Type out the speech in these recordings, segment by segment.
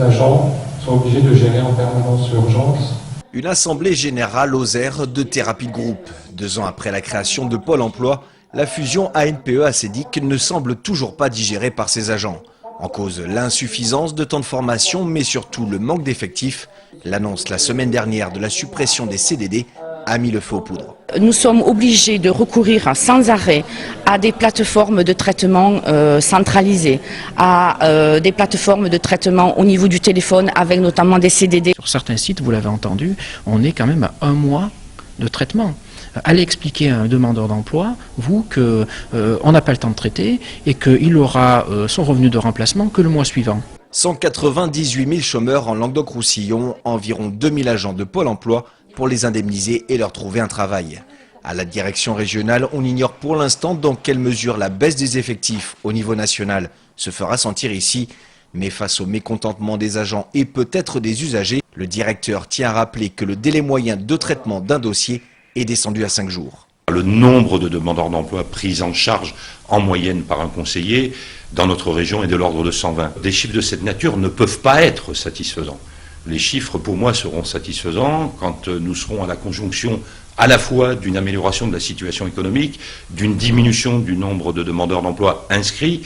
agents sont obligés de gérer en permanence l'urgence. Une assemblée générale aux airs de thérapie de groupe. 2 ans après la création de Pôle emploi, la fusion ANPE-ACEDIC ne semble toujours pas digérée par ses agents. En cause, l'insuffisance de temps de formation, mais surtout le manque d'effectifs. L'annonce la semaine dernière de la suppression des CDD a mis le feu aux poudres. Nous sommes obligés de recourir sans arrêt à des plateformes de traitement centralisées, à des plateformes de traitement au niveau du téléphone avec notamment des CDD. Sur certains sites, vous l'avez entendu, on est quand même à 1 mois de traitement. Allez expliquer à un demandeur d'emploi, vous, qu'on n'a pas le temps de traiter et qu'il aura son revenu de remplacement que le mois suivant. 198 000 chômeurs en Languedoc-Roussillon, environ 2000 agents de Pôle emploi pour les indemniser et leur trouver un travail. À la direction régionale, on ignore pour l'instant dans quelle mesure la baisse des effectifs au niveau national se fera sentir ici. Mais face au mécontentement des agents et peut-être des usagers, le directeur tient à rappeler que le délai moyen de traitement d'un dossier est descendu à 5 jours. Le nombre de demandeurs d'emploi pris en charge en moyenne par un conseiller dans notre région est de l'ordre de 120. Des chiffres de cette nature ne peuvent pas être satisfaisants. Les chiffres, pour moi, seront satisfaisants quand nous serons à la conjonction à la fois d'une amélioration de la situation économique, d'une diminution du nombre de demandeurs d'emploi inscrits,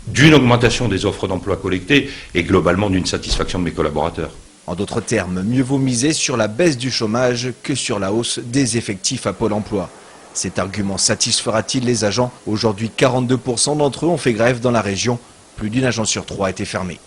d'une augmentation des offres d'emploi collectées et globalement d'une satisfaction de mes collaborateurs. En d'autres termes, mieux vaut miser sur la baisse du chômage que sur la hausse des effectifs à Pôle emploi. Cet argument satisfera-t-il les agents? Aujourd'hui, 42% d'entre eux ont fait grève dans la région. Plus d'une agence sur 3 a été fermée.